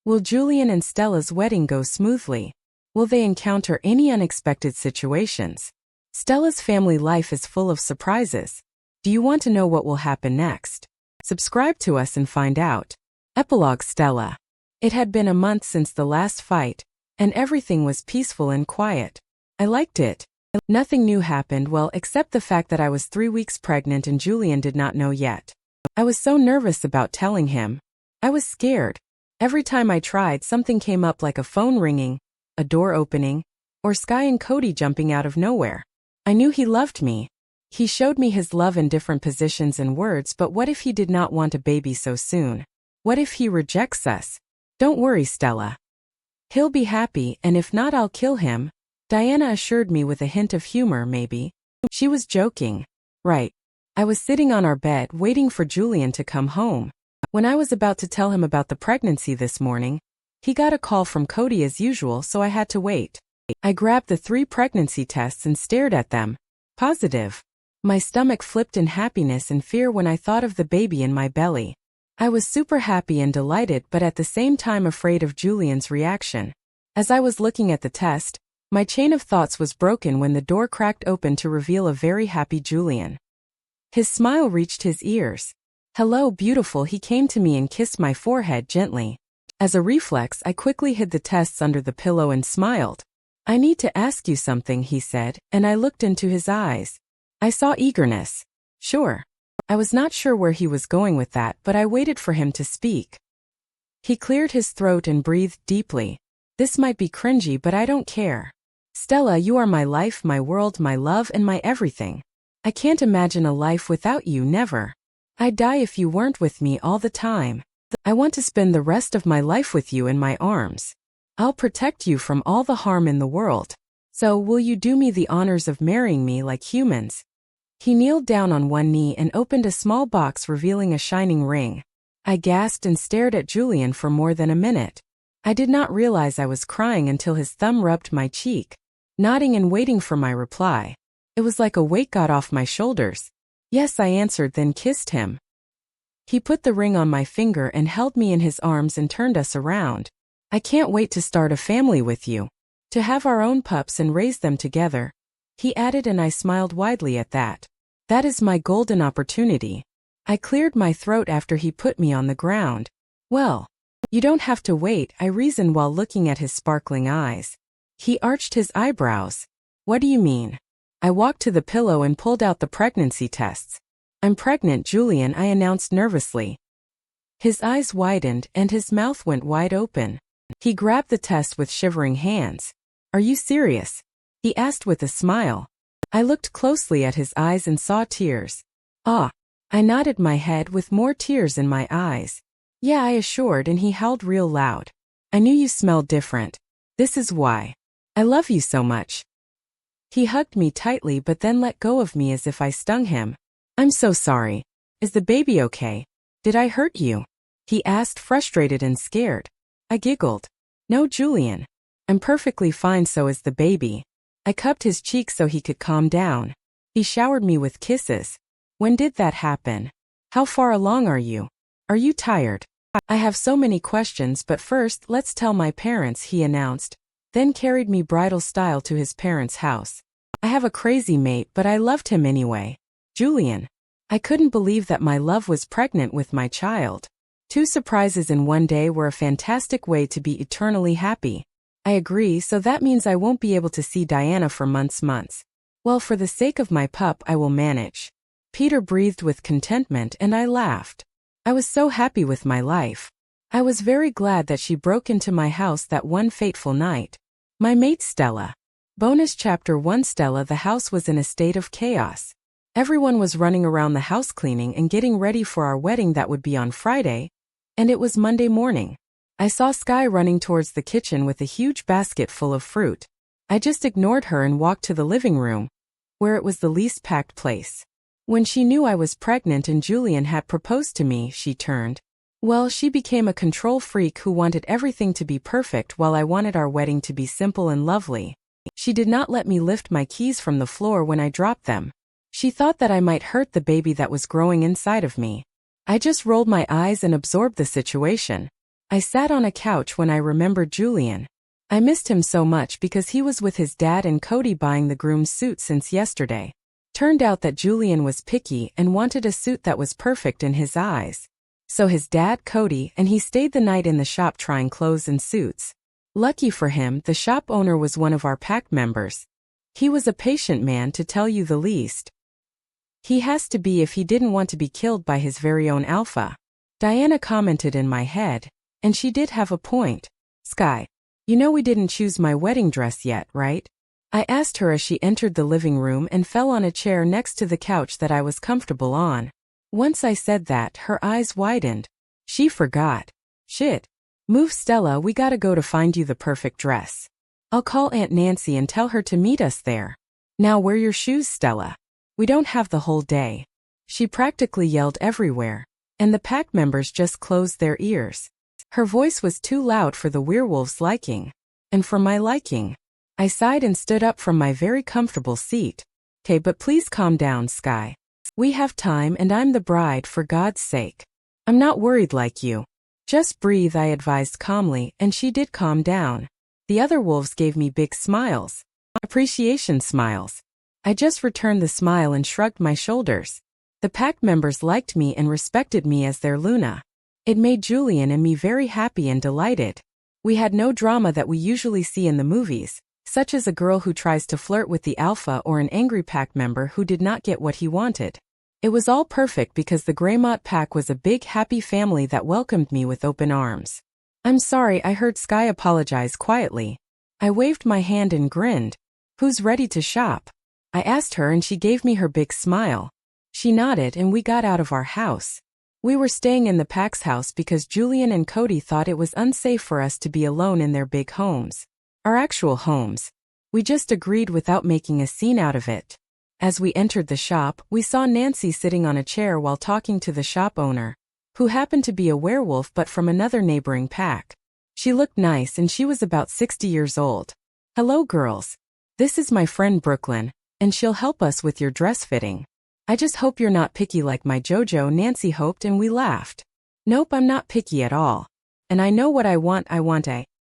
Will Julian and Stella's wedding go smoothly? Will they encounter any unexpected situations? Stella's family life is full of surprises. Do you want to know what will happen next? Subscribe to us and find out. Epilogue. Stella. It had been a month since the last fight, and everything was peaceful and quiet. I liked it. Nothing new happened, well, except the fact that I was 3 weeks pregnant and Julian did not know yet. I was so nervous about telling him. I was scared. Every time I tried, something came up, like a phone ringing, a door opening, or Sky and Cody jumping out of nowhere. I knew he loved me. He showed me his love in different positions and words, but what if he did not want a baby so soon? What if he rejects us? Don't worry, Stella. He'll be happy, and if not, I'll kill him, Diana assured me with a hint of humor, maybe. She was joking. Right. I was sitting on our bed waiting for Julian to come home. When I was about to tell him about the pregnancy this morning, he got a call from Cody as usual, so I had to wait. I grabbed the 3 pregnancy tests and stared at them. Positive. My stomach flipped in happiness and fear when I thought of the baby in my belly. I was super happy and delighted, but at the same time afraid of Julian's reaction. As I was looking at the test, my chain of thoughts was broken when the door cracked open to reveal a very happy Julian. His smile reached his ears. "Hello, beautiful," he came to me and kissed my forehead gently. As a reflex, I quickly hid the tests under the pillow and smiled. "I need to ask you something," he said, and I looked into his eyes. I saw eagerness. "Sure." I was not sure where he was going with that, but I waited for him to speak. He cleared his throat and breathed deeply. "This might be cringy, but I don't care. Stella, you are my life, my world, my love, and my everything. I can't imagine a life without you, never. I'd die if you weren't with me all the time. I want to spend the rest of my life with you in my arms. I'll protect you from all the harm in the world. So, will you do me the honors of marrying me like humans?" He kneeled down on one knee and opened a small box, revealing a shining ring. I gasped and stared at Julian for more than a minute. I did not realize I was crying until his thumb rubbed my cheek, nodding and waiting for my reply. It was like a weight got off my shoulders. "Yes," I answered, then kissed him. He put the ring on my finger and held me in his arms and turned us around. "I can't wait to start a family with you. To have our own pups and raise them together," he added, and I smiled widely at that. "That is my golden opportunity." I cleared my throat after he put me on the ground. "Well, you don't have to wait," I reasoned while looking at his sparkling eyes. He arched his eyebrows. "What do you mean?" I walked to the pillow and pulled out the pregnancy tests. "I'm pregnant, Julian," I announced nervously. His eyes widened and his mouth went wide open. He grabbed the test with shivering hands. "Are you serious?" he asked with a smile. I looked closely at his eyes and saw tears. "Ah." I nodded my head with more tears in my eyes. "Yeah," I assured, and he howled real loud. "I knew you smelled different. This is why. I love you so much." He hugged me tightly but then let go of me as if I stung him. "I'm so sorry. Is the baby okay? Did I hurt you?" he asked, frustrated and scared. I giggled. "No, Julian. I'm perfectly fine, so is the baby." I cupped his cheek so he could calm down. He showered me with kisses. "When did that happen? How far along are you? Are you tired?" "I have so many questions, but first let's tell my parents," he announced, then carried me bridal style to his parents' house. I have a crazy mate, but I loved him anyway. Julian. I couldn't believe that my love was pregnant with my child. 2 surprises in one day were a fantastic way to be eternally happy. I agree, so that means I won't be able to see Diana for months. Well, for the sake of my pup, I will manage. Peter breathed with contentment and I laughed. I was so happy with my life. I was very glad that she broke into my house that one fateful night. My mate Stella. Bonus Chapter 1. Stella. The house was in a state of chaos. Everyone was running around the house cleaning and getting ready for our wedding that would be on Friday, and it was Monday morning. I saw Sky running towards the kitchen with a huge basket full of fruit. I just ignored her and walked to the living room, where it was the least packed place. When she knew I was pregnant and Julian had proposed to me, she turned. Well, she became a control freak who wanted everything to be perfect while I wanted our wedding to be simple and lovely. She did not let me lift my keys from the floor when I dropped them. She thought that I might hurt the baby that was growing inside of me. I just rolled my eyes and absorbed the situation. I sat on a couch when I remembered Julian. I missed him so much because he was with his dad and Cody buying the groom's suit since yesterday. Turned out that Julian was picky and wanted a suit that was perfect in his eyes. So his dad, Cody, and he stayed the night in the shop trying clothes and suits. Lucky for him, the shop owner was one of our pack members. He was a patient man, to tell you the least. He has to be if he didn't want to be killed by his very own alpha. Diana commented in my head, and she did have a point. Sky, you know we didn't choose my wedding dress yet, right? I asked her as she entered the living room and fell on a chair next to the couch that I was comfortable on. Once I said that, her eyes widened. She forgot. Shit. Move, Stella, we gotta go to find you the perfect dress. I'll call Aunt Nancy and tell her to meet us there. Now wear your shoes, Stella. We don't have the whole day. She practically yelled everywhere, and the pack members just closed their ears. Her voice was too loud for the werewolves' liking, and for my liking. I sighed and stood up from my very comfortable seat. "'Kay, but please calm down, Sky. We have time and I'm the bride, for God's sake. I'm not worried like you. Just breathe," I advised calmly, and she did calm down. The other wolves gave me big smiles. Appreciation smiles. I just returned the smile and shrugged my shoulders. The pack members liked me and respected me as their Luna. It made Julian and me very happy and delighted. We had no drama that we usually see in the movies, such as a girl who tries to flirt with the alpha or an angry pack member who did not get what he wanted. It was all perfect because the Greymont pack was a big happy family that welcomed me with open arms. "I'm sorry," I heard Sky apologize quietly. I waved my hand and grinned. "Who's ready to shop?" I asked her and she gave me her big smile. She nodded and we got out of our house. We were staying in the pack's house because Julian and Cody thought it was unsafe for us to be alone in their big homes. Our actual homes. We just agreed without making a scene out of it. As we entered the shop, we saw Nancy sitting on a chair while talking to the shop owner, who happened to be a werewolf but from another neighboring pack. She looked nice and she was about 60 years old. "Hello, girls. This is my friend Brooklyn, and she'll help us with your dress fitting. I just hope you're not picky like my JoJo," Nancy hoped, and we laughed. "Nope, I'm not picky at all. And I know what I want.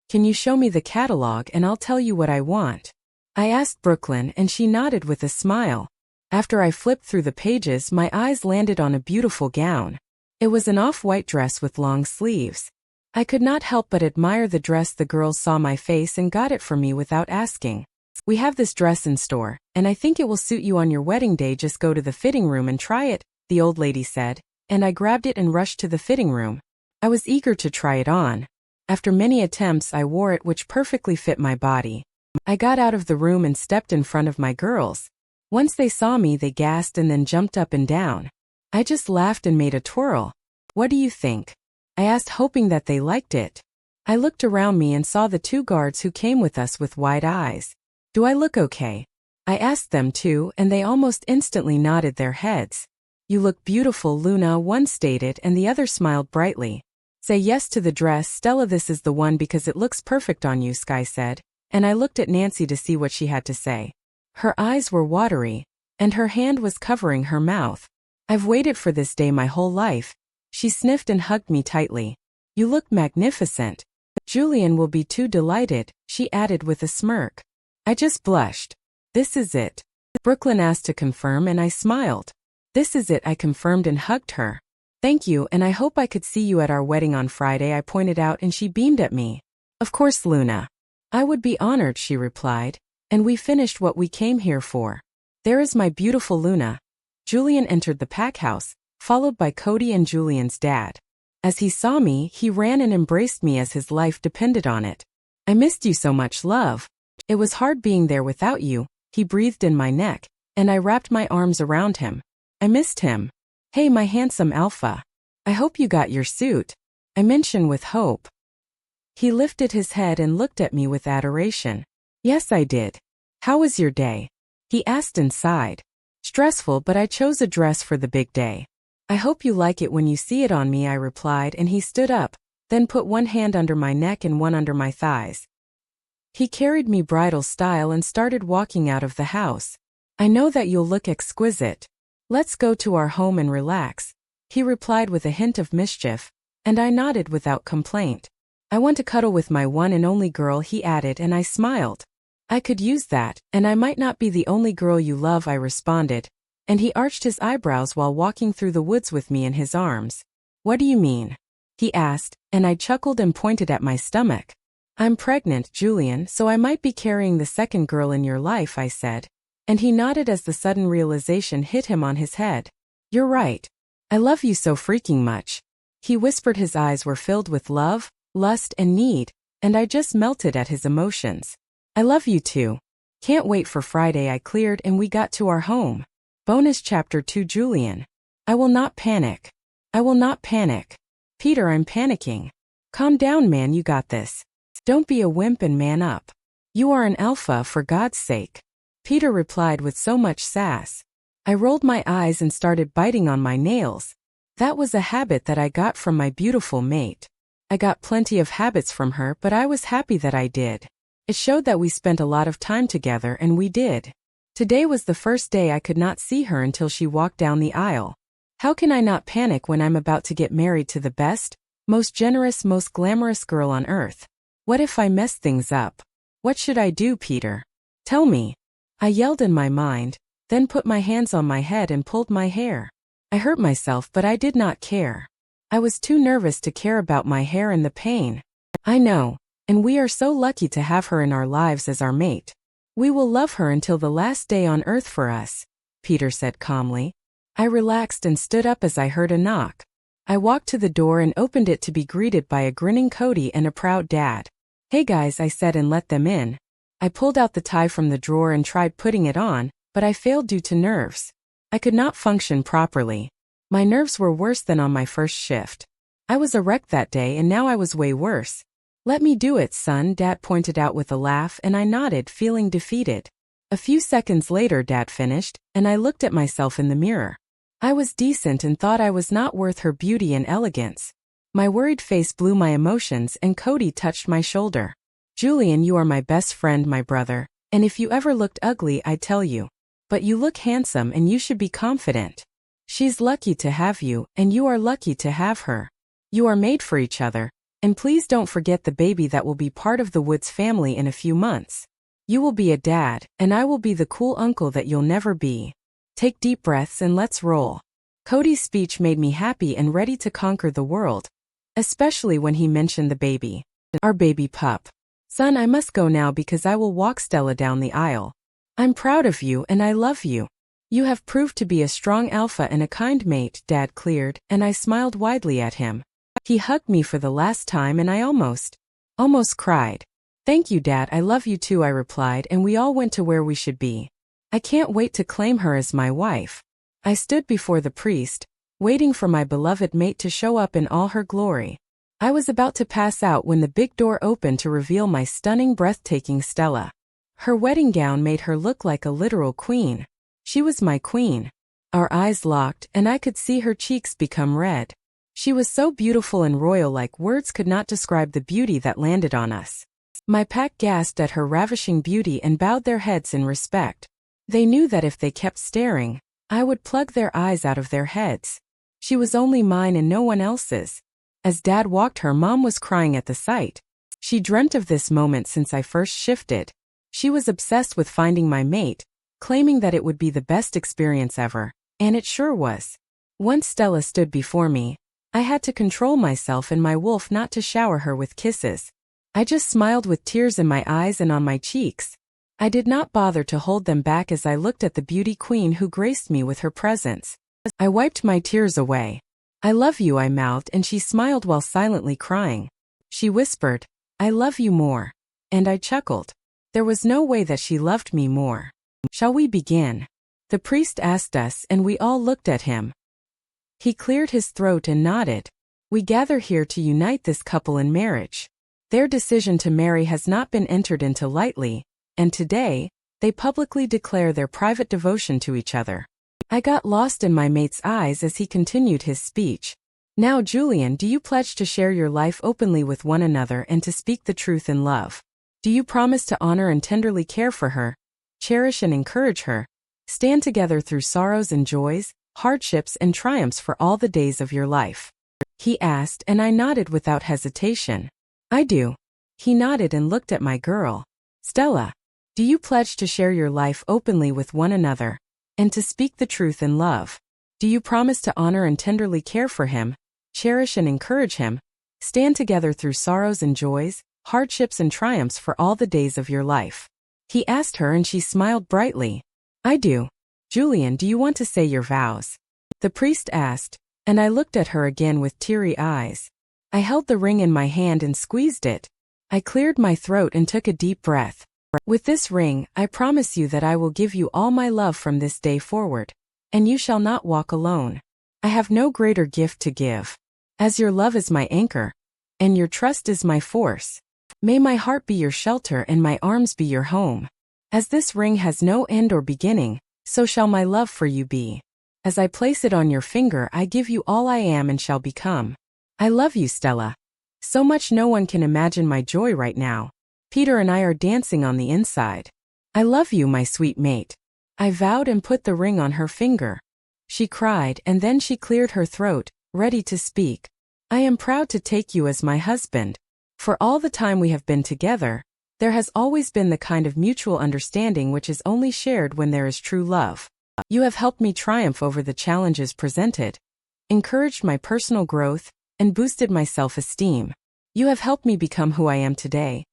Can you show me the catalog and I'll tell you what I want?" I asked Brooklyn and she nodded with a smile. After I flipped through the pages, my eyes landed on a beautiful gown. It was an off-white dress with long sleeves. I could not help but admire the dress. The girls saw my face and got it for me without asking. "We have this dress in store, and I think it will suit you on your wedding day. Just go to the fitting room and try it," the old lady said, and I grabbed it and rushed to the fitting room. I was eager to try it on. After many attempts, I wore it, which perfectly fit my body. I got out of the room and stepped in front of my girls. Once they saw me, they gasped and then jumped up and down. I just laughed and made a twirl. "What do you think?" I asked, hoping that they liked it. I looked around me and saw the two guards who came with us with wide eyes. "Do I look okay?" I asked them too, and they almost instantly nodded their heads. "You look beautiful, Luna," one stated, and the other smiled brightly. "Say yes to the dress, Stella. This is the one because it looks perfect on you," Sky said, and I looked at Nancy to see what she had to say. Her eyes were watery, and her hand was covering her mouth. "I've waited for this day my whole life." She sniffed and hugged me tightly. "You look magnificent. Julian will be too delighted," she added with a smirk. I just blushed. "This is it?" Brooklyn asked to confirm, and I smiled. "This is it," I confirmed and hugged her. "Thank you, and I hope I could see you at our wedding on Friday," I pointed out, and she beamed at me. "Of course, Luna. I would be honored," she replied, and we finished what we came here for. "There is my beautiful Luna." Julian entered the pack house, followed by Cody and Julian's dad. As he saw me, he ran and embraced me as his life depended on it. "I missed you so much, love. It was hard being there without you," he breathed in my neck, and I wrapped my arms around him. I missed him. "Hey, my handsome alpha. I hope you got your suit," I mentioned with hope. He lifted his head and looked at me with adoration. "Yes, I did. How was your day?" he asked and sighed. "Stressful, but I chose a dress for the big day. I hope you like it when you see it on me," I replied, and he stood up, then put one hand under my neck and one under my thighs. He carried me bridal style and started walking out of the house. "I know that you'll look exquisite. Let's go to our home and relax," he replied with a hint of mischief. And I nodded without complaint. I want to cuddle with my one and only girl, he added, and I smiled. I could use that, and I might not be the only girl you love, I responded, and he arched his eyebrows while walking through the woods with me in his arms. What do you mean? He asked, and I chuckled and pointed at my stomach. I'm pregnant, Julian, so I might be carrying the second girl in your life, I said, and he nodded as the sudden realization hit him on his head. You're right. I love you so freaking much. He whispered. His eyes were filled with love, lust, and need, and I just melted at his emotions. I love you too. Can't wait for Friday, I cleared, and we got to our home. Bonus Chapter 2. Julian. I will not panic. I will not panic. Peter, I'm panicking. Calm down, man, you got this. Don't be a wimp and man up. You are an alpha, for God's sake. Peter replied with so much sass. I rolled my eyes and started biting on my nails. That was a habit that I got from my beautiful mate. I got plenty of habits from her, but I was happy that I did. It showed that we spent a lot of time together, and we did. Today was the first day I could not see her until she walked down the aisle. How can I not panic when I'm about to get married to the best, most generous, most glamorous girl on earth? What if I mess things up? What should I do, Peter? Tell me. I yelled in my mind, then put my hands on my head and pulled my hair. I hurt myself, but I did not care. I was too nervous to care about my hair and the pain. I know, and we are so lucky to have her in our lives as our mate. We will love her until the last day on earth for us, Peter said calmly. I relaxed and stood up as I heard a knock. I walked to the door and opened it to be greeted by a grinning Cody and a proud dad. Hey guys, I said and let them in. I pulled out the tie from the drawer and tried putting it on, but I failed due to nerves. I could not function properly. My nerves were worse than on my first shift. I was a wreck that day, and now I was way worse. Let me do it, son, Dad pointed out with a laugh, and I nodded, feeling defeated. A few seconds later, Dad finished, and I looked at myself in the mirror. I was decent and thought I was not worth her beauty and elegance. My worried face blew my emotions, and Cody touched my shoulder. Julian, you are my best friend, my brother, and if you ever looked ugly, I'd tell you. But you look handsome and you should be confident. She's lucky to have you, and you are lucky to have her. You are made for each other, and please don't forget the baby that will be part of the Woods family in a few months. You will be a dad, and I will be the cool uncle that you'll never be. Take deep breaths and let's roll. Cody's speech made me happy and ready to conquer the world, especially when he mentioned the baby. Our baby pup. Son, I must go now because I will walk Stella down the aisle. I'm proud of you and I love you. You have proved to be a strong alpha and a kind mate, Dad cleared, and I smiled widely at him. He hugged me for the last time and I almost cried. Thank you, Dad, I love you too, I replied, and we all went to where we should be. I can't wait to claim her as my wife. I stood before the priest, waiting for my beloved mate to show up in all her glory. I was about to pass out when the big door opened to reveal my stunning, breathtaking Stella. Her wedding gown made her look like a literal queen. She was my queen. Our eyes locked, and I could see her cheeks become red. She was so beautiful and royal, like words could not describe the beauty that landed on us. My pack gasped at her ravishing beauty and bowed their heads in respect. They knew that if they kept staring, I would plug their eyes out of their heads. She was only mine and no one else's. As Dad walked her, Mom was crying at the sight. She dreamt of this moment since I first shifted. She was obsessed with finding my mate, claiming that it would be the best experience ever, and it sure was. Once Stella stood before me, I had to control myself and my wolf not to shower her with kisses. I just smiled with tears in my eyes and on my cheeks. I did not bother to hold them back as I looked at the beauty queen who graced me with her presence. I wiped my tears away. I love you, I mouthed, and she smiled while silently crying. She whispered, I love you more. And I chuckled. There was no way that she loved me more. Shall we begin? The priest asked us, and we all looked at him. He cleared his throat and nodded. We gather here to unite this couple in marriage. Their decision to marry has not been entered into lightly, and today, they publicly declare their private devotion to each other. I got lost in my mate's eyes as he continued his speech. Now, Julian, do you pledge to share your life openly with one another and to speak the truth in love? Do you promise to honor and tenderly care for her, cherish and encourage her, stand together through sorrows and joys, hardships and triumphs for all the days of your life? he asked, and I nodded without hesitation. I do. He nodded and looked at my girl. Stella, do you pledge to share your life openly with one another, and to speak the truth in love? Do you promise to honor and tenderly care for him, cherish and encourage him, stand together through sorrows and joys, hardships and triumphs for all the days of your life? He asked her, and she smiled brightly. I do. Julian, do you want to say your vows? The priest asked, and I looked at her again with teary eyes. I held the ring in my hand and squeezed it. I cleared my throat and took a deep breath. With this ring, I promise you that I will give you all my love from this day forward, and you shall not walk alone. I have no greater gift to give. As your love is my anchor, and your trust is my force, may my heart be your shelter and my arms be your home. As this ring has no end or beginning, so shall my love for you be. As I place it on your finger, I give you all I am and shall become. I love you, Stella. So much no one can imagine my joy right now. Peter and I are dancing on the inside. I love you, my sweet mate. I vowed and put the ring on her finger. She cried, and then she cleared her throat, ready to speak. I am proud to take you as my husband. For all the time we have been together, there has always been the kind of mutual understanding which is only shared when there is true love. You have helped me triumph over the challenges presented, encouraged my personal growth, and boosted my self-esteem. You have helped me become who I am today.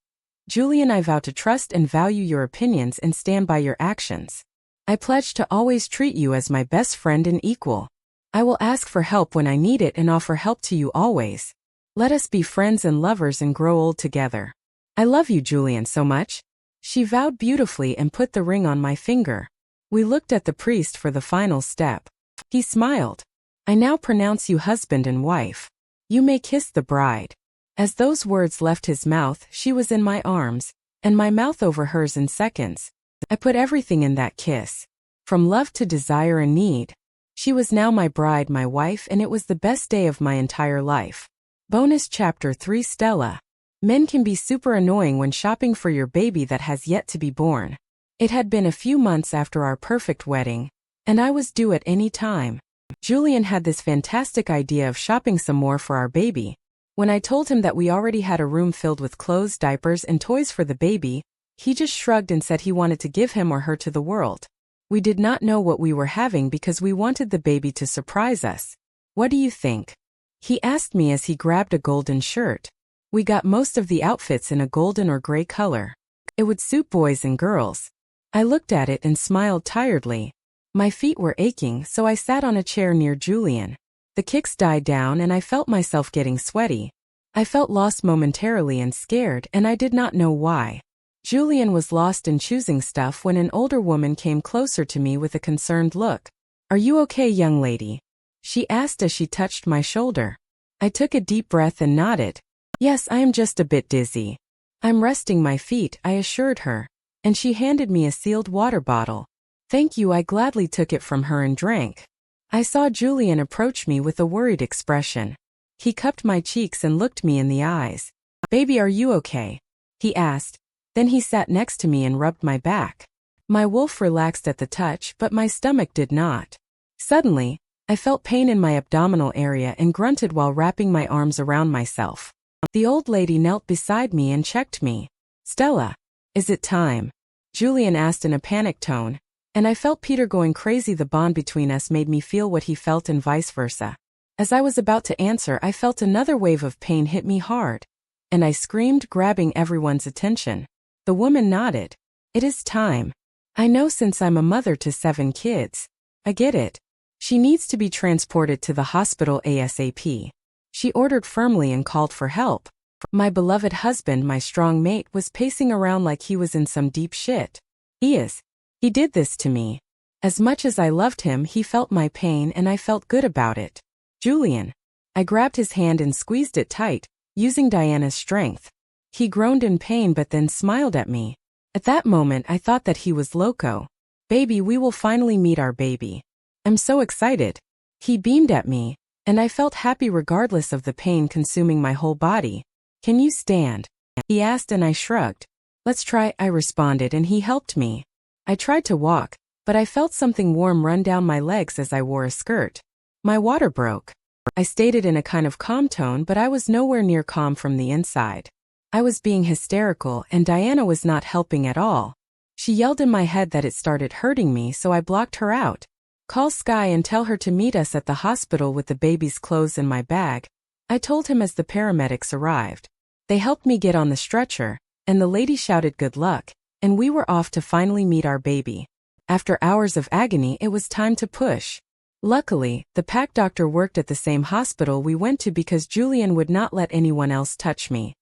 Julian, I vow to trust and value your opinions and stand by your actions. I pledge to always treat you as my best friend and equal. I will ask for help when I need it and offer help to you always. Let us be friends and lovers and grow old together. I love you, Julian, so much. She vowed beautifully and put the ring on my finger. We looked at the priest for the final step. He smiled. I now pronounce you husband and wife. You may kiss the bride. As those words left his mouth, she was in my arms, and my mouth over hers in seconds. I put everything in that kiss. From love to desire and need. She was now my bride, my wife, and it was the best day of my entire life. Bonus Chapter 3 Stella. Men can be super annoying when shopping for your baby that has yet to be born. It had been a few months after our perfect wedding, and I was due at any time. Julian had this fantastic idea of shopping some more for our baby. When I told him that we already had a room filled with clothes, diapers, and toys for the baby, he just shrugged and said he wanted to give him or her to the world. We did not know what we were having because we wanted the baby to surprise us. What do you think? He asked me as he grabbed a golden shirt. We got most of the outfits in a golden or gray color. It would suit boys and girls. I looked at it and smiled tiredly. My feet were aching, so I sat on a chair near Julian. The kicks died down and I felt myself getting sweaty. I felt lost momentarily and scared, and I did not know why. Julian was lost in choosing stuff when an older woman came closer to me with a concerned look. Are you okay, young lady? She asked as she touched my shoulder. I took a deep breath and nodded. Yes, I am just a bit dizzy. I'm resting my feet, I assured her, and she handed me a sealed water bottle. Thank you, I gladly took it from her and drank. I saw Julian approach me with a worried expression. He cupped my cheeks and looked me in the eyes. Baby, are you okay? He asked. Then he sat next to me and rubbed my back. My wolf relaxed at the touch, but my stomach did not. Suddenly, I felt pain in my abdominal area and grunted while wrapping my arms around myself. The old lady knelt beside me and checked me. Stella, is it time? Julian asked in a panicked tone, and I felt Peter going crazy. The bond between us made me feel what he felt and vice versa. As I was about to answer, I felt another wave of pain hit me hard, and I screamed, grabbing everyone's attention. The woman nodded. It is time. I know, since I'm a mother to 7 kids. I get it. She needs to be transported to the hospital ASAP. She ordered firmly and called for help. My beloved husband, my strong mate, was pacing around like he was in some deep shit. He is. He did this to me. As much as I loved him, he felt my pain and I felt good about it. Julian. I grabbed his hand and squeezed it tight, using Diana's strength. He groaned in pain but then smiled at me. At that moment I thought that he was loco. Baby, we will finally meet our baby. I'm so excited. He beamed at me, and I felt happy regardless of the pain consuming my whole body. Can you stand? He asked and I shrugged. Let's try, I responded, and he helped me. I tried to walk, but I felt something warm run down my legs as I wore a skirt. My water broke. I stated in a kind of calm tone, but I was nowhere near calm from the inside. I was being hysterical, and Diana was not helping at all. She yelled in my head that it started hurting me, so I blocked her out. Call Sky and tell her to meet us at the hospital with the baby's clothes in my bag, I told him as the paramedics arrived. They helped me get on the stretcher, and the lady shouted good luck, and we were off to finally meet our baby. After hours of agony, it was time to push. Luckily, the pack doctor worked at the same hospital we went to because Julian would not let anyone else touch me.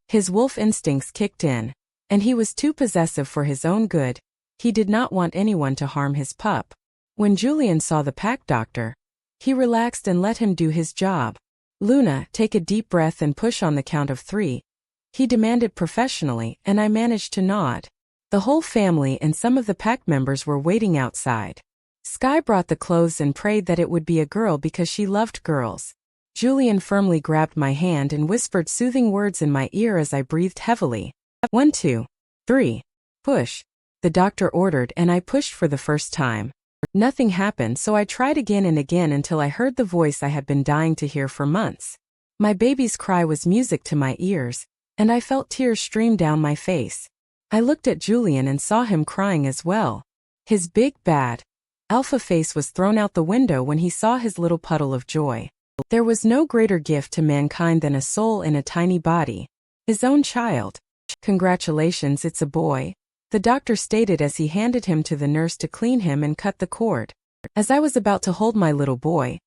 His wolf instincts kicked in, and he was too possessive for his own good. He did not want anyone to harm his pup. When Julian saw the pack doctor, he relaxed and let him do his job. Luna, take a deep breath and push on the count of 3. He demanded professionally, and I managed to nod. The whole family and some of the pack members were waiting outside. Sky brought the clothes and prayed that it would be a girl because she loved girls. Julian firmly grabbed my hand and whispered soothing words in my ear as I breathed heavily. 1, 2, 3. Push. The doctor ordered, and I pushed for the first time. Nothing happened, so I tried again and again until I heard the voice I had been dying to hear for months. My baby's cry was music to my ears, and I felt tears stream down my face. I looked at Julian and saw him crying as well. His big, bad, alpha face was thrown out the window when he saw his little puddle of joy. There was no greater gift to mankind than a soul in a tiny body. His own child. Congratulations, it's a boy, the doctor stated as he handed him to the nurse to clean him and cut the cord. As I was about to hold my little boy,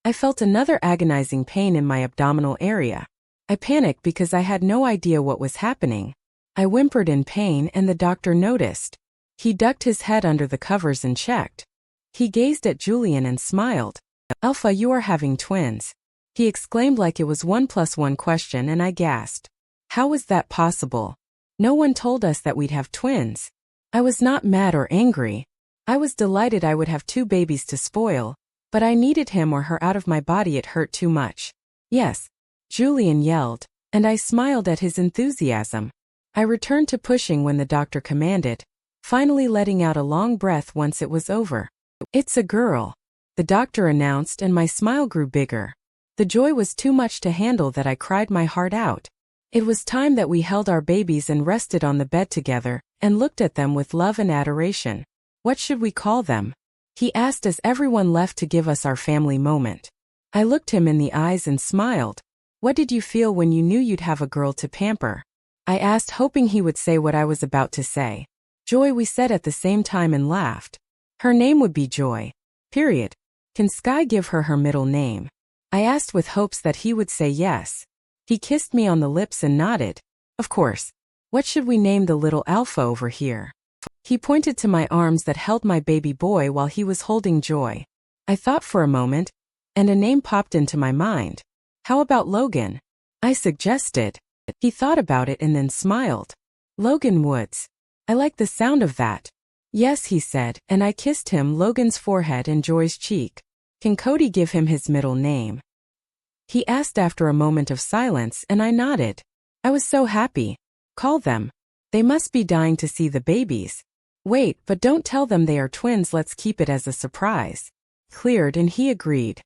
I felt another agonizing pain in my abdominal area. I panicked because I had no idea what was happening. I whimpered in pain, and the doctor noticed. He ducked his head under the covers and checked. He gazed at Julian and smiled. Alpha, you are having twins, he exclaimed like it was 1 + 1 question, and I gasped. How was that possible? No one told us that we'd have twins. I was not mad or angry. I was delighted I would have 2 babies to spoil, but I needed him or her out of my body. It hurt too much. Yes, Julian yelled, and I smiled at his enthusiasm. I returned to pushing when the doctor commanded, finally letting out a long breath once it was over. It's a girl, the doctor announced, and my smile grew bigger. The joy was too much to handle that I cried my heart out. It was time that we held our babies and rested on the bed together, and looked at them with love and adoration. What should we call them? He asked as everyone left to give us our family moment. I looked him in the eyes and smiled. What did you feel when you knew you'd have a girl to pamper? I asked, hoping he would say what I was about to say. Joy, we said at the same time and laughed. Her name would be Joy. Period. Can Sky give her her middle name? I asked with hopes that he would say yes. He kissed me on the lips and nodded. Of course. What should we name the little Alpha over here? He pointed to my arms that held my baby boy while he was holding Joy. I thought for a moment, and a name popped into my mind. How about Logan? I suggested. He thought about it and then smiled. Logan Woods. I like the sound of that. Yes, he said, and I kissed him, Logan's forehead and Joy's cheek. Can Cody give him his middle name? He asked after a moment of silence, and I nodded. I was so happy. Call them. They must be dying to see the babies. Wait, but don't tell them they are twins, let's keep it as a surprise. Cleared, and he agreed.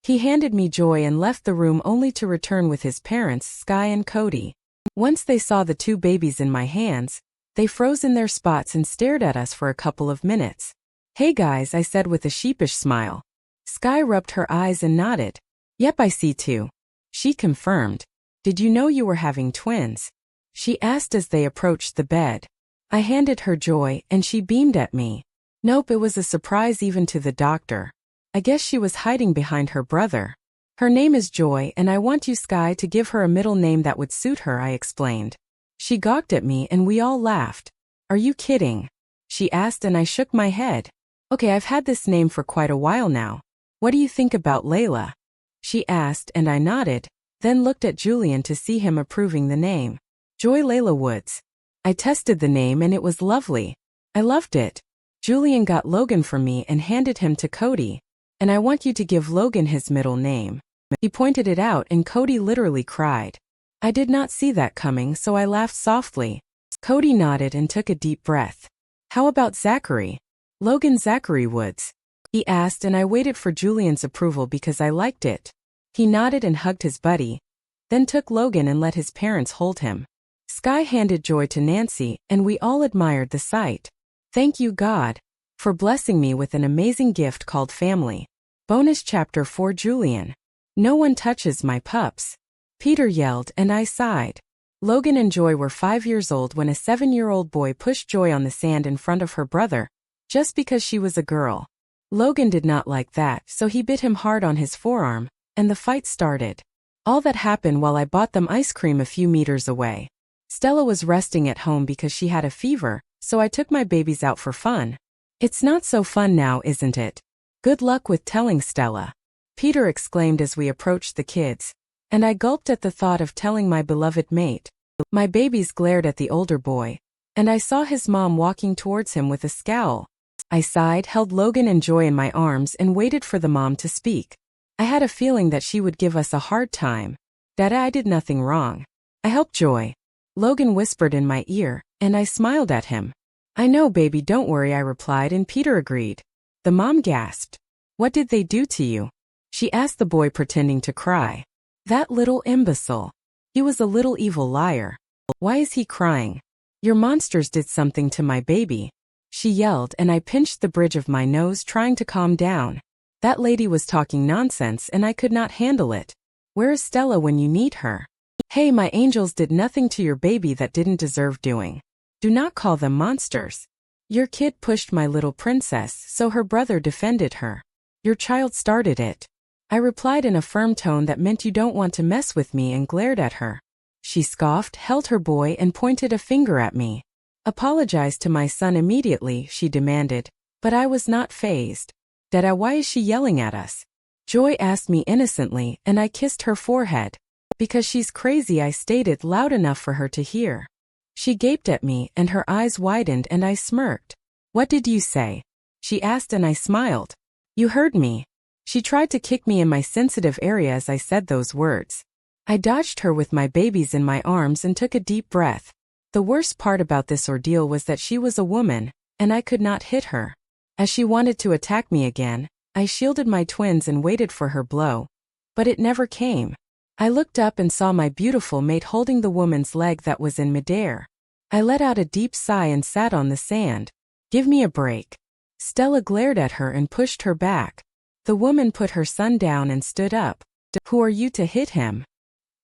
He handed me Joy and left the room only to return with his parents, Sky and Cody. Once they saw the 2 babies in my hands, they froze in their spots and stared at us for a couple of minutes. Hey guys, I said with a sheepish smile. Sky rubbed her eyes and nodded. Yep, I see 2. She confirmed. Did you know you were having twins? She asked as they approached the bed. I handed her Joy, and she beamed at me. Nope, it was a surprise even to the doctor. I guess she was hiding behind her brother. Her name is Joy, and I want you, Sky, to give her a middle name that would suit her, I explained. She gawked at me and we all laughed. Are you kidding? She asked, and I shook my head. Okay, I've had this name for quite a while now. What do you think about Layla? She asked, and I nodded, then looked at Julian to see him approving the name. Joy Layla Woods. I tested the name and it was lovely. I loved it. Julian got Logan for me and handed him to Cody. And I want you to give Logan his middle name. He pointed it out and Cody literally cried. I did not see that coming, so I laughed softly. Cody nodded and took a deep breath. How about Zachary? Logan Zachary Woods? He asked, and I waited for Julian's approval because I liked it. He nodded and hugged his buddy, then took Logan and let his parents hold him. Sky handed Joy to Nancy, and we all admired the sight. Thank you, God, for blessing me with an amazing gift called family. Bonus chapter for Julian. No one touches my pups. Peter yelled, and I sighed. Logan and Joy were 5 years old when a 7-year-old boy pushed Joy on the sand in front of her brother, just because she was a girl. Logan did not like that, so he bit him hard on his forearm, and the fight started. All that happened while I bought them ice cream a few meters away. Stella was resting at home because she had a fever, so I took my babies out for fun. It's not so fun now, isn't it? Good luck with telling Stella, Peter exclaimed as we approached the kids, and I gulped at the thought of telling my beloved mate. My babies glared at the older boy, and I saw his mom walking towards him with a scowl. I sighed, held Logan and Joy in my arms, and waited for the mom to speak. I had a feeling that she would give us a hard time, that I did nothing wrong. I helped Joy, Logan whispered in my ear, and I smiled at him. I know, baby, don't worry, I replied, and Peter agreed. The mom gasped. What did they do to you? She asked the boy, pretending to cry. That little imbecile. He was a little evil liar. Why is he crying? Your monsters did something to my baby, she yelled, and I pinched the bridge of my nose, trying to calm down. That lady was talking nonsense and I could not handle it. Where is Stella when you need her? Hey, my angels did nothing to your baby that didn't deserve doing. Do not call them monsters. Your kid pushed my little princess, so her brother defended her. Your child started it. I replied in a firm tone that meant you don't want to mess with me, and glared at her. She scoffed, held her boy, and pointed a finger at me. Apologize to my son immediately, she demanded, but I was not fazed. Dada, why is she yelling at us? Joy asked me innocently, and I kissed her forehead. Because she's crazy, I stated loud enough for her to hear. She gaped at me, and her eyes widened, and I smirked. What did you say? She asked, and I smiled. You heard me. She tried to kick me in my sensitive area as I said those words. I dodged her with my babies in my arms and took a deep breath. The worst part about this ordeal was that she was a woman, and I could not hit her. As she wanted to attack me again, I shielded my twins and waited for her blow. But it never came. I looked up and saw my beautiful mate holding the woman's leg that was in midair. I let out a deep sigh and sat on the sand. Give me a break. Stella glared at her and pushed her back. The woman put her son down and stood up. Who are you to hit him?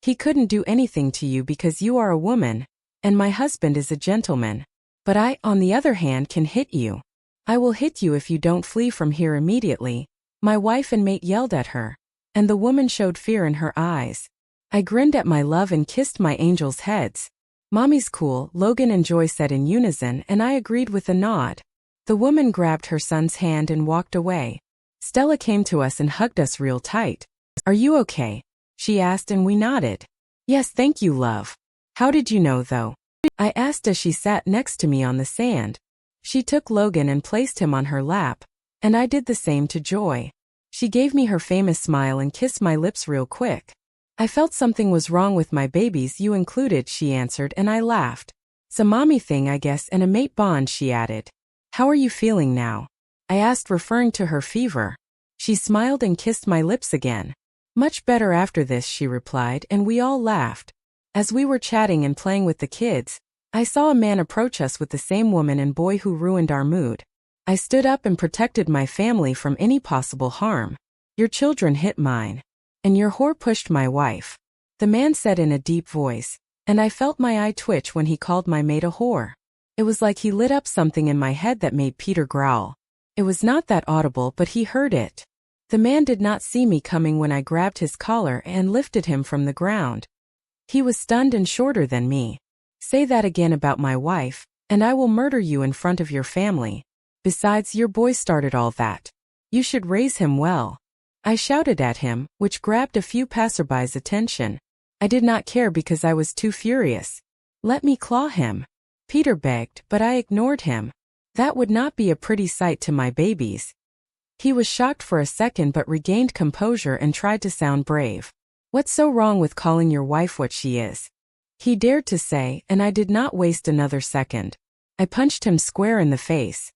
He couldn't do anything to you because you are a woman, and my husband is a gentleman. But I, on the other hand, can hit you. I will hit you if you don't flee from here immediately, my wife and mate yelled at her, and the woman showed fear in her eyes. I grinned at my love and kissed my angels' heads. Mommy's cool, Logan and Joy said in unison, and I agreed with a nod. The woman grabbed her son's hand and walked away. Stella came to us and hugged us real tight. Are you okay? She asked, and we nodded. Yes, thank you, love. How did you know, though? I asked as she sat next to me on the sand. She took Logan and placed him on her lap, and I did the same to Joy. She gave me her famous smile and kissed my lips real quick. I felt something was wrong with my babies, you included, she answered, and I laughed. It's a mommy thing, I guess, and a mate bond, she added. How are you feeling now? I asked, referring to her fever. She smiled and kissed my lips again. Much better after this, she replied, and we all laughed. As we were chatting and playing with the kids, I saw a man approach us with the same woman and boy who ruined our mood. I stood up and protected my family from any possible harm. Your children hit mine. And your whore pushed my wife. The man said in a deep voice, and I felt my eye twitch when he called my mate a whore. It was like he lit up something in my head that made Peter growl. It was not that audible, but he heard it. The man did not see me coming when I grabbed his collar and lifted him from the ground. He was stunned and shorter than me. Say that again about my wife, and I will murder you in front of your family. Besides, your boy started all that. You should raise him well. I shouted at him, which grabbed a few passerbys' attention. I did not care because I was too furious. Let me claw him, Peter begged, but I ignored him. That would not be a pretty sight to my babies. He was shocked for a second but regained composure and tried to sound brave. What's so wrong with calling your wife what she is? He dared to say, and I did not waste another second. I punched him square in the face.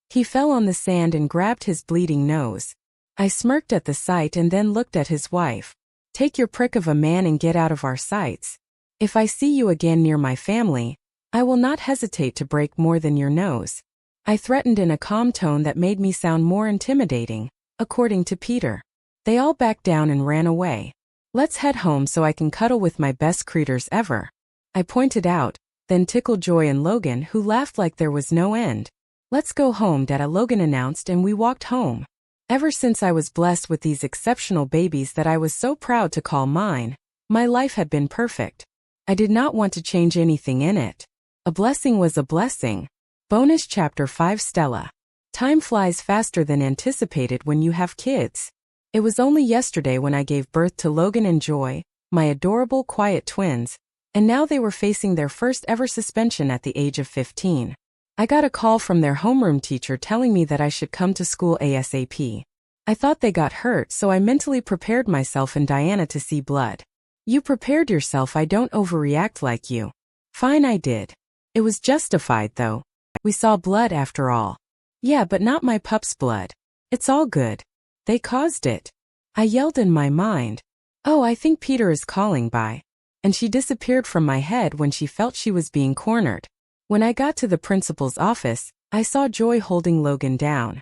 He fell on the sand and grabbed his bleeding nose. I smirked at the sight and then looked at his wife. Take your prick of a man and get out of our sights. If I see you again near my family, I will not hesitate to break more than your nose. I threatened in a calm tone that made me sound more intimidating, according to Peter. They all backed down and ran away. Let's head home so I can cuddle with my best creatures ever, I pointed out, then tickled Joy and Logan, who laughed like there was no end. Let's go home, Dada, Logan announced, and we walked home. Ever since I was blessed with these exceptional babies that I was so proud to call mine, my life had been perfect. I did not want to change anything in it. A blessing was a blessing. Bonus Chapter 5 Stella. Time flies faster than anticipated when you have kids. It was only yesterday when I gave birth to Logan and Joy, my adorable quiet twins, and now they were facing their first ever suspension at the age of 15. I got a call from their homeroom teacher telling me that I should come to school ASAP. I thought they got hurt, so I mentally prepared myself and Diana to see blood. You prepared yourself, I don't overreact like you. Fine, I did. It was justified though. We saw blood after all. Yeah, but not my pup's blood. It's all good. They caused it. I yelled in my mind. Oh, I think Peter is calling, bye. And she disappeared from my head when she felt she was being cornered. When I got to the principal's office, I saw Joy holding Logan down.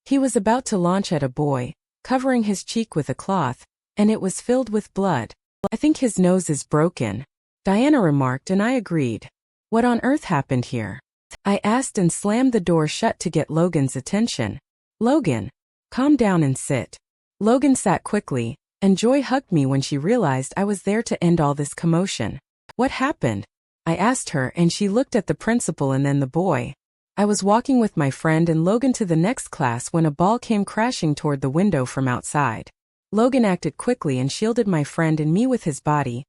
He was about to launch at a boy, covering his cheek with a cloth, and it was filled with blood. I think his nose is broken, Diana remarked, and I agreed. What on earth happened here? I asked and slammed the door shut to get Logan's attention. Logan, calm down and sit. Logan sat quickly, and Joy hugged me when she realized I was there to end all this commotion. What happened? I asked her, and she looked at the principal and then the boy. I was walking with my friend and Logan to the next class when a ball came crashing toward the window from outside. Logan acted quickly and shielded my friend and me with his body.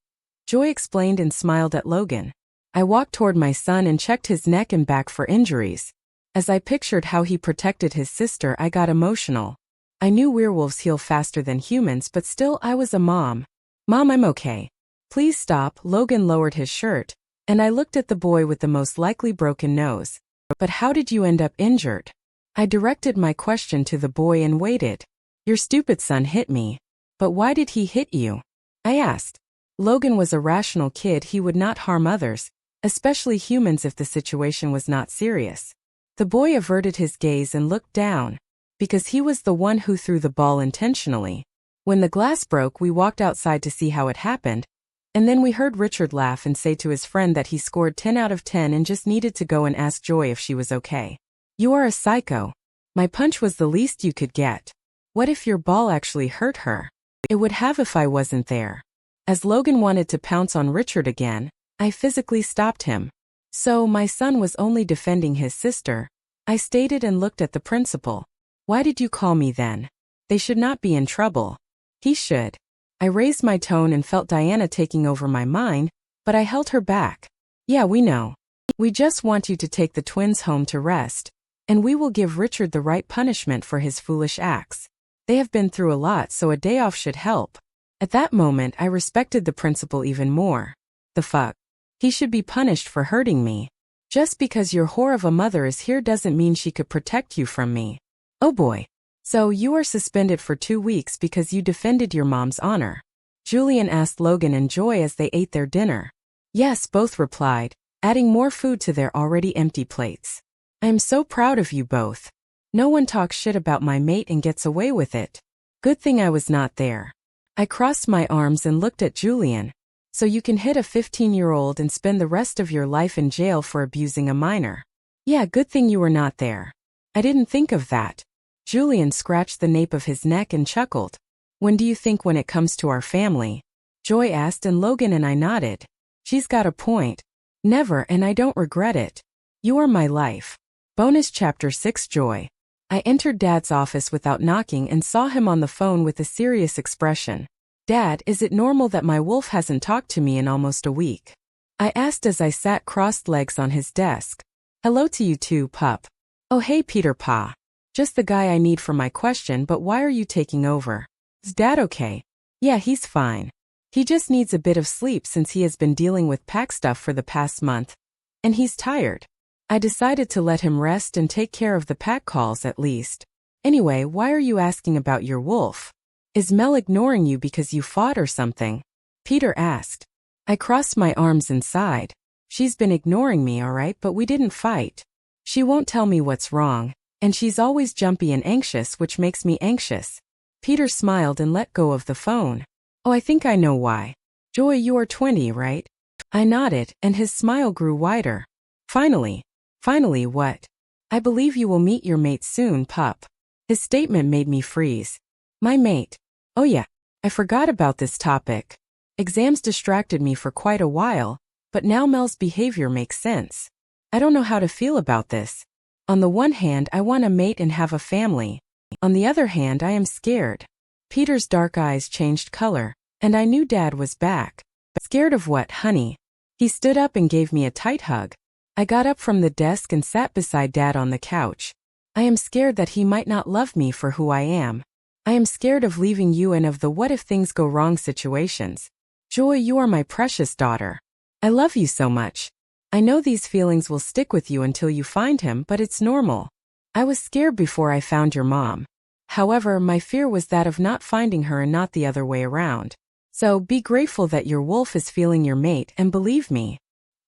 Joy explained and smiled at Logan. I walked toward my son and checked his neck and back for injuries. As I pictured how he protected his sister, I got emotional. I knew werewolves heal faster than humans, but still I was a mom. Mom, I'm okay. Please stop. Logan lowered his shirt, and I looked at the boy with the most likely broken nose. But how did you end up injured? I directed my question to the boy and waited. Your stupid son hit me. But why did he hit you? I asked. Logan was a rational kid. He would not harm others, especially humans, if the situation was not serious. The boy averted his gaze and looked down, because he was the one who threw the ball intentionally. When the glass broke, we walked outside to see how it happened, and then we heard Richard laugh and say to his friend that he scored 10 out of 10 and just needed to go and ask Joy if she was okay. You are a psycho. My punch was the least you could get. What if your ball actually hurt her? It would have if I wasn't there. As Logan wanted to pounce on Richard again, I physically stopped him. So my son was only defending his sister, I stated, and looked at the principal. Why did you call me then? They should not be in trouble. He should. I raised my tone and felt Diana taking over my mind, but I held her back. Yeah, we know. We just want you to take the twins home to rest, and we will give Richard the right punishment for his foolish acts. They have been through a lot, so a day off should help. At that moment, I respected the principal even more. The fuck? He should be punished for hurting me. Just because your whore of a mother is here doesn't mean she could protect you from me. Oh boy. So you are suspended for 2 weeks because you defended your mom's honor? Julian asked Logan and Joy as they ate their dinner. Yes, both replied, adding more food to their already empty plates. I am so proud of you both. No one talks shit about my mate and gets away with it. Good thing I was not there. I crossed my arms and looked at Julian. So you can hit a 15-year-old and spend the rest of your life in jail for abusing a minor. Yeah, good thing you were not there. I didn't think of that. Julian scratched the nape of his neck and chuckled. When do you think when it comes to our family? Joy asked, and Logan and I nodded. She's got a point. Never, and I don't regret it. You are my life. Bonus Chapter 6 Joy. I entered Dad's office without knocking and saw him on the phone with a serious expression. Dad, is it normal that my wolf hasn't talked to me in almost a week? I asked as I sat crossed legs on his desk. Hello to you too, pup. Oh hey Peter Pa. Just the guy I need for my question, but why are you taking over? Is Dad okay? Yeah, he's fine. He just needs a bit of sleep since he has been dealing with pack stuff for the past month. And he's tired. I decided to let him rest and take care of the pack calls at least. Anyway, why are you asking about your wolf? Is Mel ignoring you because you fought or something? Peter asked. I crossed my arms and sighed. She's been ignoring me, alright, but we didn't fight. She won't tell me what's wrong, and she's always jumpy and anxious, which makes me anxious. Peter smiled and let go of the phone. Oh, I think I know why. Joy, you are 20, right? I nodded, and his smile grew wider. Finally. Finally what? I believe you will meet your mate soon, pup. His statement made me freeze. My mate. Oh yeah, I forgot about this topic. Exams distracted me for quite a while, but now Mel's behavior makes sense. I don't know how to feel about this. On the one hand, I want a mate and have a family. On the other hand, I am scared. Peter's dark eyes changed color, and I knew Dad was back. Scared of what, honey? He stood up and gave me a tight hug. I got up from the desk and sat beside Dad on the couch. I am scared that he might not love me for who I am. I am scared of leaving you and of the what if things go wrong situations. Joy, you are my precious daughter. I love you so much. I know these feelings will stick with you until you find him, but it's normal. I was scared before I found your mom. However, my fear was that of not finding her and not the other way around. So, be grateful that your wolf is feeling your mate, and believe me,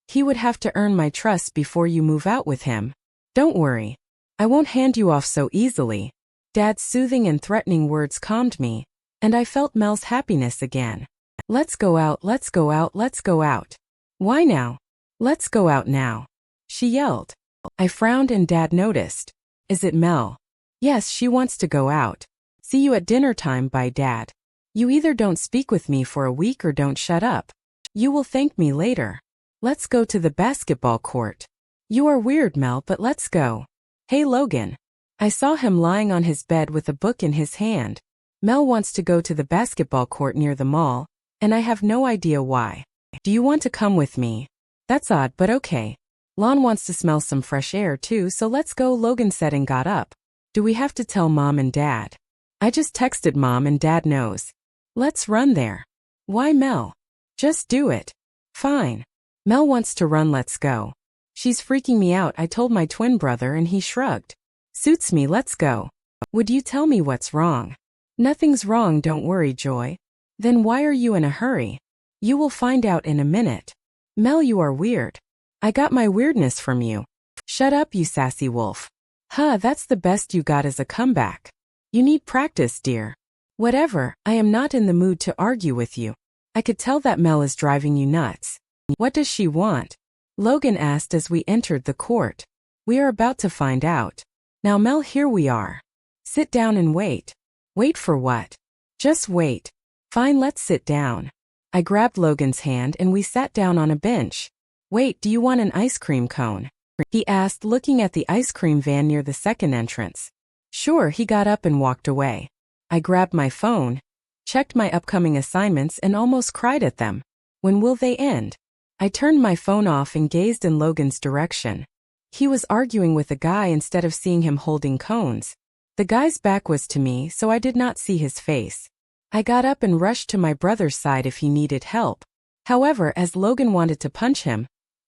he would have to earn my trust before you move out with him. Don't worry. I won't hand you off so easily. Dad's soothing and threatening words calmed me, and I felt Mel's happiness again. Let's go out, let's go out, let's go out. Why now? Let's go out now. She yelled. I frowned and Dad noticed. Is it Mel? Yes, she wants to go out. See you at dinner time, bye Dad. You either don't speak with me for a week or don't shut up. You will thank me later. Let's go to the basketball court. You are weird, Mel, but let's go. Hey Logan. I saw him lying on his bed with a book in his hand. Mel wants to go to the basketball court near the mall, and I have no idea why. Do you want to come with me? That's odd, but okay. Lon wants to smell some fresh air too, so let's go, Logan said and got up. Do we have to tell Mom and Dad? I just texted Mom and Dad knows. Let's run there. Why Mel? Just do it. Fine. Mel wants to run, let's go. She's freaking me out, I told my twin brother and he shrugged. Suits me, let's go. Would you tell me what's wrong? Nothing's wrong, don't worry, Joy. Then why are you in a hurry? You will find out in a minute. Mel, you are weird. I got my weirdness from you. Shut up, you sassy wolf. Huh, that's the best you got as a comeback. You need practice, dear. Whatever, I am not in the mood to argue with you. I could tell that Mel is driving you nuts. What does she want? Logan asked as we entered the court. We are about to find out. Now Mel, here we are. Sit down and wait. Wait for what? Just wait. Fine, let's sit down. I grabbed Logan's hand and we sat down on a bench. Wait, do you want an ice cream cone? He asked, looking at the ice cream van near the second entrance. Sure, he got up and walked away. I grabbed my phone, checked my upcoming assignments and almost cried at them. When will they end? I turned my phone off and gazed in Logan's direction. He was arguing with a guy instead of seeing him holding cones. The guy's back was to me, so I did not see his face. I got up and rushed to my brother's side if he needed help. However, as Logan wanted to punch him,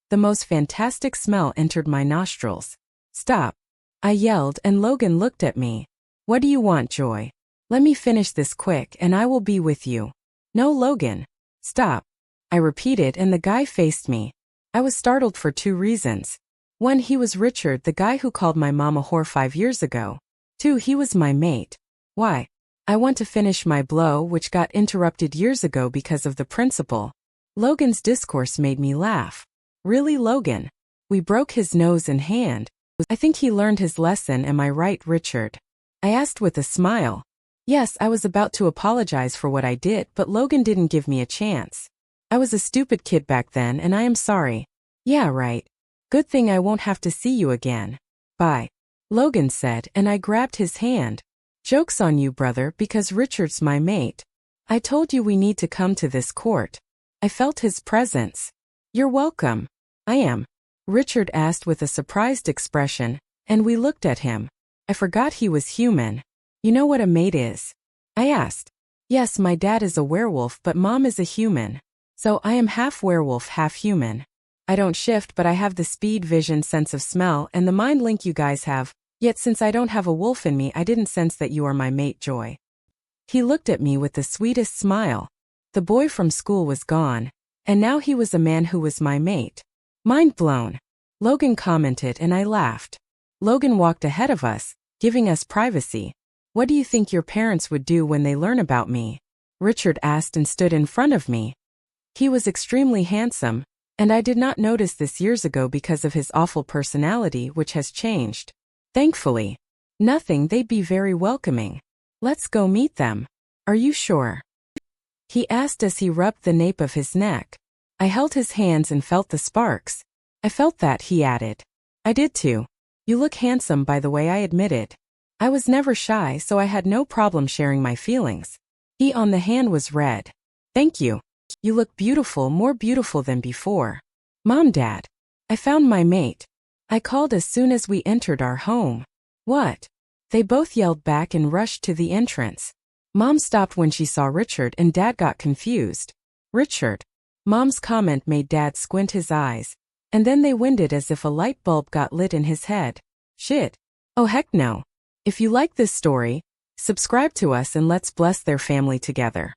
the most fantastic smell entered my nostrils. Stop. I yelled and Logan looked at me. What do you want, Joy? Let me finish this quick and I will be with you. No, Logan. Stop. I repeated and the guy faced me. I was startled for two reasons. One, he was Richard, the guy who called my mom a whore 5 years ago. Two, he was my mate. Why? I want to finish my blow, which got interrupted years ago because of the principal. Logan's discourse made me laugh. Really, Logan? We broke his nose and hand. I think he learned his lesson, am I right, Richard? I asked with a smile. Yes, I was about to apologize for what I did, but Logan didn't give me a chance. I was a stupid kid back then and I am sorry. Yeah, right. Good thing I won't have to see you again. Bye. Logan said and I grabbed his hand. Joke's on you, brother, because Richard's my mate. I told you we need to come to this court. I felt his presence. You're welcome. I am. Richard asked with a surprised expression, and we looked at him. I forgot he was human. You know what a mate is? I asked. Yes, my dad is a werewolf, but mom is a human. So I am half werewolf, half human. I don't shift, but I have the speed, vision, sense of smell, and the mind link you guys have. Yet since I don't have a wolf in me, I didn't sense that you are my mate, Joy. He looked at me with the sweetest smile. The boy from school was gone, and now he was a man who was my mate. Mind blown. Logan commented, and I laughed. Logan walked ahead of us, giving us privacy. What do you think your parents would do when they learn about me? Richard asked and stood in front of me. He was extremely handsome, and I did not notice this years ago because of his awful personality, which has changed. Thankfully. Nothing, they'd be very welcoming. Let's go meet them. Are you sure? He asked as he rubbed the nape of his neck. I held his hands and felt the sparks. I felt that, he added. I did too. You look handsome, by the way, I admitted. I was never shy, so I had no problem sharing my feelings. He on the hand was red. Thank you. You look beautiful, more beautiful than before. Mom, Dad. I found my mate. I called as soon as we entered our home. What? They both yelled back and rushed to the entrance. Mom stopped when she saw Richard and Dad got confused. Richard. Mom's comment made Dad squint his eyes, and then they winded as if a light bulb got lit in his head. Shit. Oh heck no. If you like this story, subscribe to us and let's bless their family together.